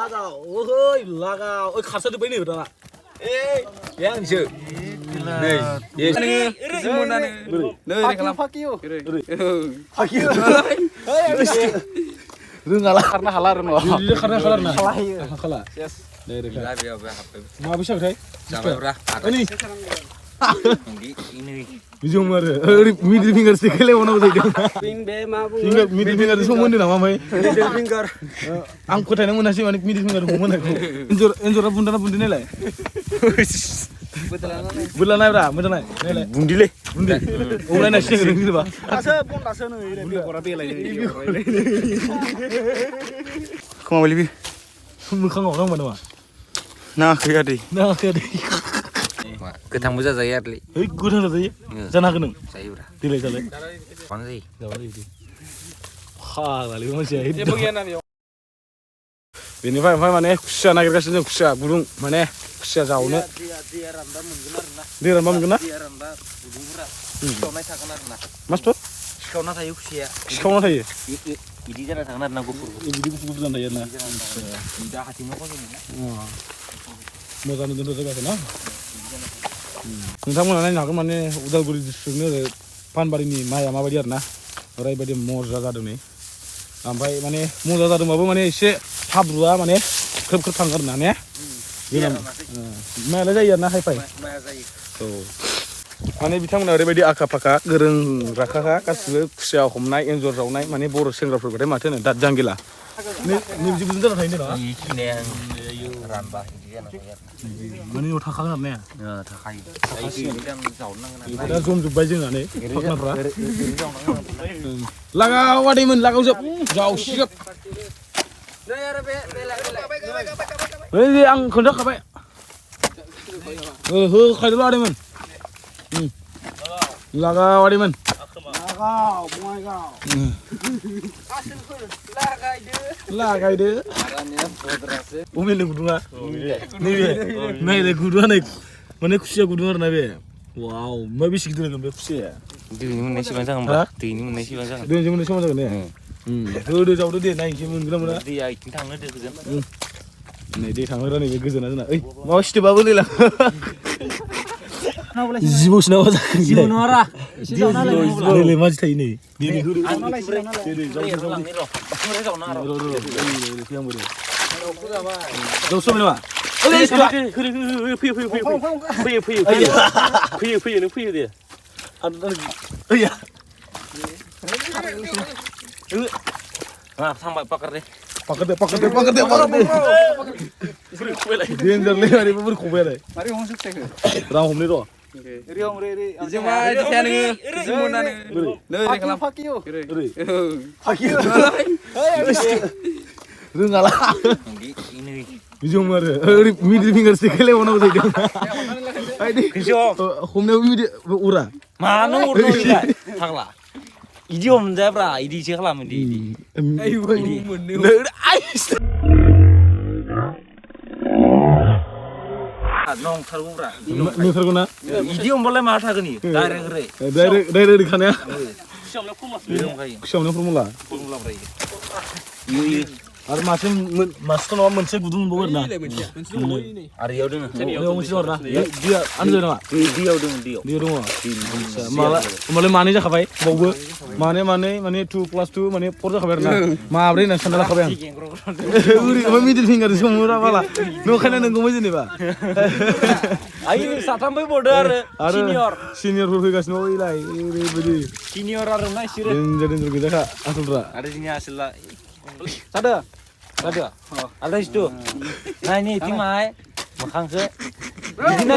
Laga, ôi laga, ôi khát sao được bấy nhiêu đó à? Ê, yang chưa? Đây, yes. Nơi fuck you. Fuck you. Lu ngalah karena halar no. Iya karena kalah nah. Kalah. Yes. Dari kan. Biar Mau bisa kan? sampai berah. Ini. Ini. Bijung mar. Middle finger sekali mana udah dia. Ping be mabu. Finger middle finger itu semua ni nama mai. Middle finger. Angkut aja mana sih mana middle finger mana aku. Enjor bunda ni lah. Betul lah bra, betul lah. Bundi le. Bundi. Orang nak sih gitu ba. Asa pun asa no ini orang bela ini. Kau beli bi? Mukang orang mana ba? Nah, kaya deh. Nah kerja. Ketang buza saya li. Hei, gudang ada je. Jangan kena. Saya berah. Tilai tilai. Mana sih? Jauh lagi. Ha, kali masih Ini ada. bagian apa? Ini fai mana? Kusya nak kerja sini kusya burung mana? Kusya jauh ne. Dia randa menggelar nah. Dia rambam kena? Dia randa budung berat. Kau naik sakanar nah. Mas tu? Kau nak saya usia. Sekarang apa ya? Ini jangan sangat nak gufur. Ibu di buku bulan dah ya na. Tidak hati mau kau ni. Wah. Mau kan untuk tu kan? Nonton mana nak mana udah guru district ni Panbari ni Maya Mabadi na. Orang ibadah mau jaga tu ni. Ampai mana mau jaga tu mabu mana isi habruah mana kerap tanggar na ni. Gila. Mana lagi ya na hai pai. So. Mana bitang mana orang ibadah akapaka gereng rakaka kasih kusya homnai enjor raunai mana boros sengra pergi mati ni dat janggila. Ni biji benda tak ini lah. Ini yang rambah ini jangan saya. Mana ni utak kan ni? Ya, tak kaya. Ini kan jauh nang. Kita zoom tu baju ni, fakna pera. Laga wadi mun, laga usap, jauh siap. Ini ang kondak apa? Kaya dulu ada mun. Laga wadi mun. Kau, muai kau. Laga ide. Umi ni gudunga. Ni be. Nai de gudunga nai. Mana kusia gudunga na be. Wow, mau bisik tu nak kusia. Ini mana sih bangsa ngambak? Ini mana sih bangsa? Dia cuma sama saja ni. Dia jauh tu dia naik cuma gila mana. Dia itu tang ada tu kan? Ni dia tang orang ni begitu na. Eh, mau siapa bawa ni lah. Zibu sih nama tak? Zibu nora. Dia le macam ini. Dia ni guru. Nora. Jauh semua lah. Puyu dia. Iya. Nah, sampai pakar deh. Pakai deh. Dia yang terlihat hari berkumpul deh. Mari orang sukses ke? Ram hom ni tu. Iri orang iri. Cuma di sana ni, semua ni. Fuck you. Fuck you. Lu ngalah. Ini. Bijung mar. Middle finger sekali mana udah dia. Aidi. Kesiom. Hom ni middle ura. Mana urut ni? Taklah. Idi om dah bra. Idi cakap lama di. Ayo. Nong tharu bra. Ni terguna. Idi om boleh mata ke ni? Direct re. Direct di kana. Minum kaya. Kusya formula. Formula bra. Ini. Ada masuk nama mense gudung bawa na. Arya udah. Dia mesti orang. Dia anu nama. Dia udah dia. Dia rumah. Malah mana je kapai? Bawa. Mana 2 + 2 mana 4 je kapai na. Maafin nak sandal kapai. Uri, middle finger semua murah pala. No kana nenggu macam ni ba. Ayo satambai border Senior berfikas no ilai. Beri. senior orang mana sih? Jadi kita kah asal ra. Ada sini hasil lah. Ada. Ada itu. Nah ini timai. Makan ke? Ini ni.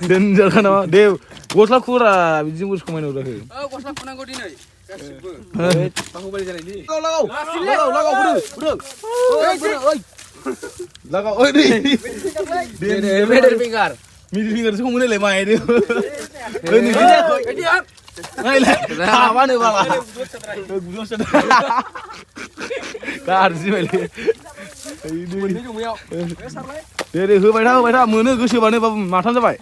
Dan jangan nama Dev. Gosla kura, bijim us kemana udah? Oh, kau nak penanggo di ni. Kasih. Aku balik jalan ni. Lagau, bro. Lagau, oi ni. Dia middle finger. Middle finger semua mana lemah ini. Ini dia. Ngai lah. Apa ni bala? Gudang sedar. Kar sih balik. Ini. Dia बैठा मोनो गोसोबानो बाबु माथाम जाबाय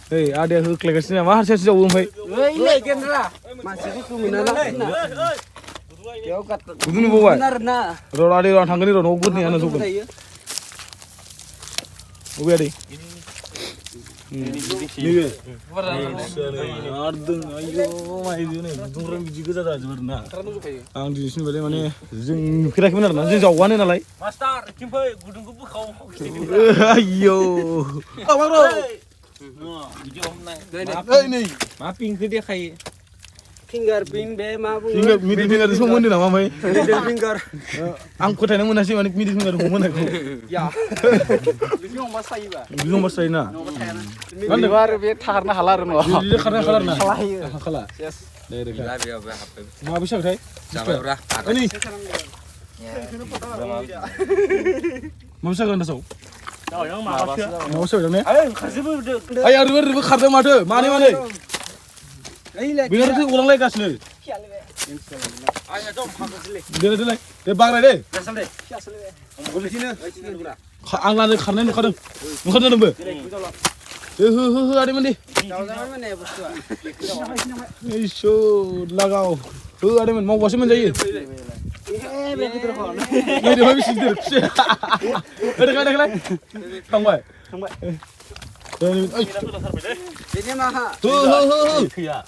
ओइ आदाया होख्लायगासिनो मा हारसिंसो जावो ओमफ्राय ओइ ले केन्द्रा मानसिखौ कुमिना ला Kudu bawa. Benar na. Ro ade ro thang ni ro no gut ni ana sokun. Ubi ade. Ini. Ardeng ayo mai ini budung biji goza da sebenarnya. Ang di sini bade mane जों नुफेराखै benar ना जों जावगानो नालाय. Master थिंफै गुदुंखौ बोखाव Ayo. Oh, bro. बिदि हमनाय Ini. मा पिंखौ देखायो Fingerprint be ma bu. Finger middle finger itu mau nama mai. Middle finger. Ang kotanya mana sih manik middle finger mau mana kau? Ya. Bingung mas sai ba. Bingung mas saya na. Kan luar be tharna halar no. Dia karena kalah na. Kalah. Kalah. Yes. Dari gila kan. dia apa HP Mau bisa kai? sampai berah Ini. Mau bisa kan dasau? Mau bisa kan ya? ayo kasihबो Ayo ribu karena mata. Mana mana? Ini Benar tu ulang lagi kasih. ayo dong pakasile Dia. Dia bangrai deh. dasal deh boleh sini. Ang lada karena ni kadang. Bukan tu nampak. Ada mana? Jangan mana ya bos tua. Isu lagau. Ada mana? Mau wasih mana jadi? Be kita kau. Ini dia habis sindir. Ada kan? Tangbai. Ini mah. ya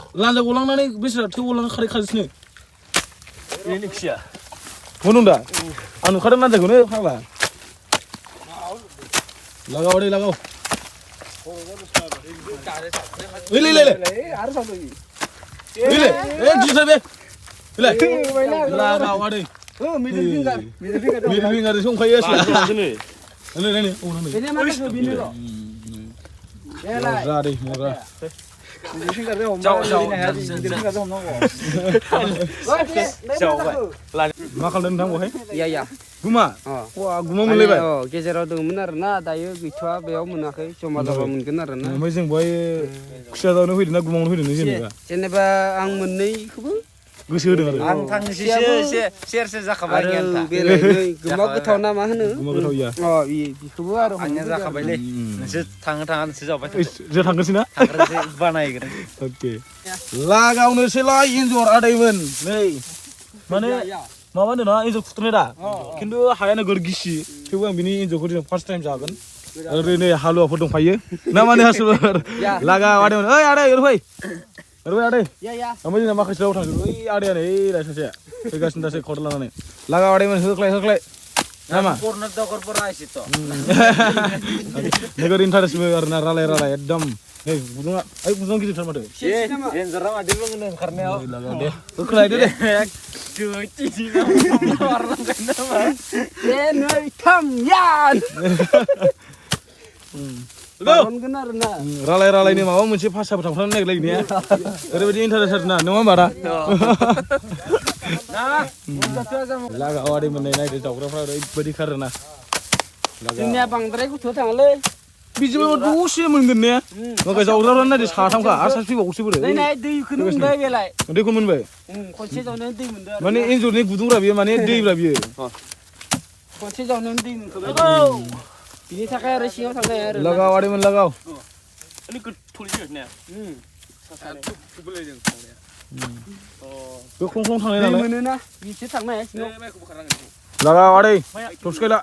Lanjut ulang nani bisa tu ulang kari sini. ini sia Munung dah. Anu kadang lanjut guna apa? Lagau deh lagau. Lele. Harus satu ini. Lele. Jisa be. Lele. Lagau deh. Oh, middle finger. Middle finger. Middle finger itu kaya sih. Ini. Oh nani. Ini mana tu bini lo. Murah deh murah. Middle finger deh om. Middle finger deh om no. Makal dan tangguh hai. Iya iya. Guma. Oh. Wah guma mulai bay. Oh, गेजेराव दंमोन आरोना दायो गैथ'आ बेयाव मोनाखै जमा जाबा मोनगोन आरोना Omaय जों बहाय खुसिया जानो फैदों ना गुमावनो फैदों जेनेबा जेनेबा आं मोननैखौबो गोसो होदों आरो आं थांनोसैसो सेरसे जाखाबाय आरो आंनिया बेलायनै गोमा गोथाव ना मा होनो गुमा गोथाव इया अ बेखौबो आरो आंनिया जाखाबायलै नोंसोर थाङो नोंसोर जाबाय जों थांगोनसै ना थांग्रोसै बानायगोन oke लागावनोसै ला एन्जर आदैमोन नै माने माबा होनो ना एन्जर खुथ्रनाय दा खिन्थु हाया नोगोर गिसि थेवबो आं बिनि एन्जरखौ दिनै फार्स्ट टाइम जागोन ओरैनो हालुवाफोर दंफायो ना माने हासुर लागा आदैमोन ओइ आदै ओरै फै आदै या या ओमफ्राय जोंना माखासे राव थांदों ओइ आदैयानो ओइ सासेया फैगासिनो दासो खर लानानै लागा आदैमोन होख्लाय नामा कर्नार दगरफोरा एसेथ' नोगोर इन्टारेस्टबो आरोना रालाय एकदम नै गुदुङा ओइ गुदुङा गिदिरथार माथो एन्जरा मादि बुङो ओंखारनायाव दे होख्लायदो दे नै थाम यान मोनगोन आरोना रालायनो माबा मोनसे भाषाबो थांफ्लांनो नागिरलायनाया ओरैबायदि इन्टारेस्ट आरोना नङा होमबा दा लागा आदै मोननाय नायदो दाउग्राफ्रा ओरैबायदि खारोना जोंनिया बांद्राय गथ' थाङालै बिदिबो दसे मोनगोन ने माखासे जावग्राफ्रा नायदो साथामखा आरो सासे फैबावसो बोरो नै दैखौनो मोनबाय बेलाय दैखौ मोनबाय खनसे जावनानै दै मोनदों आरो माने एन्जरनि गुदुंब्रा बियो माने दैब्रा बियो खनसे जावनानै दै मोनखाबाय बिनि थाखाय आरो सिङाव थांनाय आरो लगाव आदैमोन लगाव बे ख्लं थांनाय नालाय मोनोना बिसो थांनाय सिङाव लगाव आदै थबस्कायला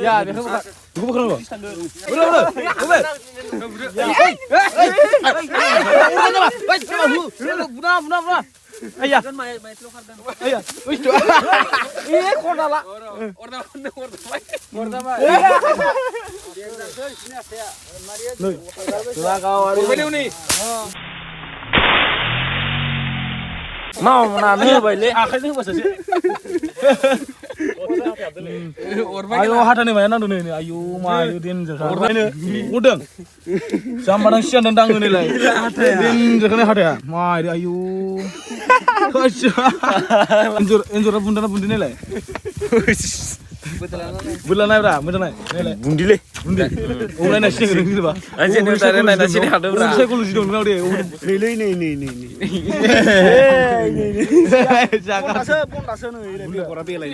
या बेखौ बेखौ बोखारनांगौ बुना Ayah. Ayah. Wis doa. Iya kordala. Ordama. Loh. Lah kawan. Beli nih. Mau nanya baile. Akhirnya bahasa sih. Ayo hatane maya nang dene ayo mayo din jekane udeng sambarang sian dendang ngene lai din jekane hata mai ayo enjor bundana bundine lai betul na bra betul na bundi le bundi umlai na sing ngi ba anjir ni tare na sini hada bra psychology dong na de ni jaga pondase no ire ora belai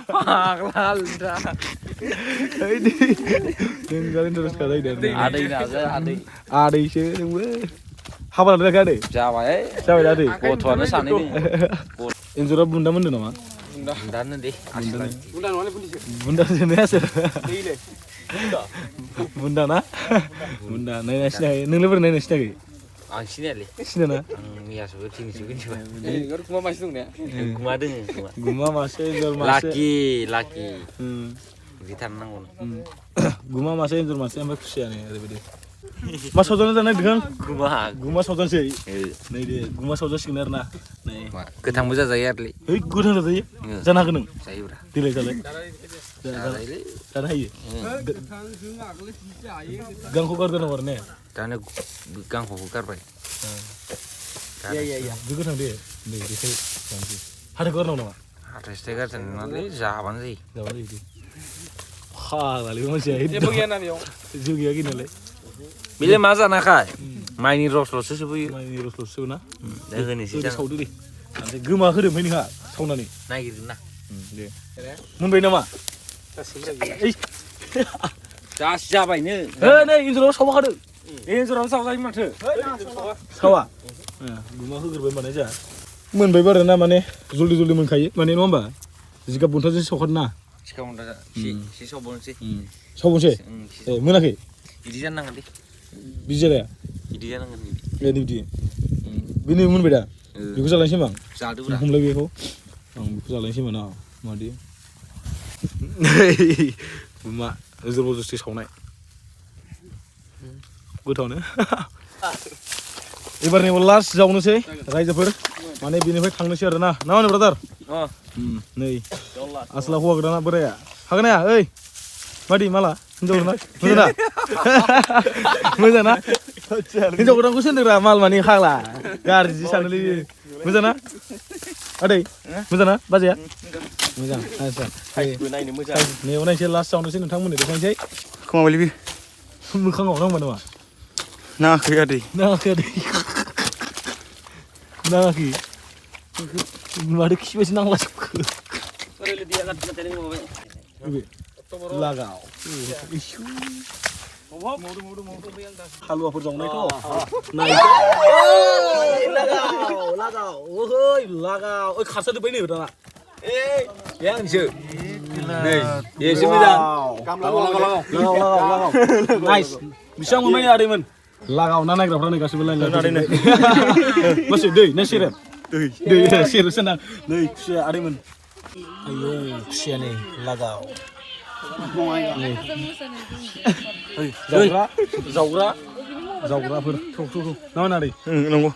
Paglal dah. Ini tinggalin terus kali dan Ada ini aja, ada. Ada sih, हाबा लादों आदै जाबाय जाबाय दा आदै गथ'आनो सानै दङ एन्जरा बुन्दा मोनदों नामा दानो दे आसिबाय बुन्दा जोनायासो बुन्दा ना बुन्दा नायना सिनायाखै नोंलाय बोरै नायना सिनायाखै आं सिनायालै सिनाया ना आं मैयासो दिनैसो मिथिबाय गुमा मासे दं ने गुमा दोङो गुमा गुमा मासे एन्जर मासे लाकि बिदि थानोनांगौ गुमा मासे एन्जर मासे ओमफ्राय खुसियानो ओरैबायदि मा सावजानो जानाय बिखां गुमा सावजानोसै नै दे गुमा सावजासिगोन आरो ना नै गोथांबो जाजायो आरोलै ओइ गोथां जाजायो जानो हागोन नों जायोब्रा देलाय जालाय जाजायोलै जानो हायो गांखौ गारगोनां आरो ने दानो गांखौबो गारबाय बे गोथां दे नै बेखाय जानोसै हाथायखौ गारनांगौ नामा हाथाय गारजानाय नङालै जाबानो जायो जाबानो जायो फाग्लालै मानसिया जेबो गैया ना बेयाव जिउ गैया गैनायालाय बेलाय मा जानाखाय माइनि रसल'सो सोबोयो माइनि रसल'सो सोबो ना दा होनोसै दे सावदो दे ओमफ्राय गोमा होदो ओमफ्राय नोंहा सावनानै नागिरगोन ना दे मोनबाय नामा दासो जाबायनो नै एन्जराव सावबा खादो एन्जराव सावजायो माथो सावा गुमा होग्रोबाय माने जोंहा मोनबाय बारो ना माने जल्दि जल्दि मोनखायो माने नङा होमबा जिगाब बुन्थाजों सावखादों ना सिखाव दा एसे सावबावनोसै सावबनोसै ए मोनाखै बिदि जानो नांगोन दे बिदि जालाया बिदि जानांगोन बिदि बेनो मोनबाय दा बेखौ जालायनोसै होमबा जादोब्रा हमलाय बेखौ आं बेखौ जालायनोसै होमबा ना मादि गुमा जबरदस्ति सावनाय गोथावनो एबारनियाव लास्ट जावनोसै रायजोफोर माने बेनिफ्राय थांनोसै आरो ना मा होनो ब्रादार नै आसला हौवा गोदाना बोराया हागोन ना ओइ मादि माला हिनजाव ना मोजां ना मोजां ना हिनजाव गोदानखौ सोंदोंरा माल मानि खाला गाज्रि सानोलै मोजां ना आदै मोजां ना बाजैया मोजां आच्छा नायनो मोजां नेयाव नायसै लास्ट जावनोसै नोंथांमोननो देखायनोसै खोमाबायलै बे मोखाङाव नांबाय नामा नाङाखै आदै नाङाखै आदै नाङाखै माथो खिबायसो नांलाजोबखो लागाव हालुवाफोर जावनायथ' लागाव ओइ लागाव ओइ खारसाजोब्बाय नै दाना ए आंसो नै एसे मोजां नाइस बेसेबां मोनबाय आदैमोन लागाव ना नायग्राफ्रा नै गासिबो लाइन लाइन मासे दै ना सेरेब दै सेरेब सोना नै खुसिया आदैमोन आयो खुसिया नै लागाव जावग्राफोर थौ ना आदै नंगौ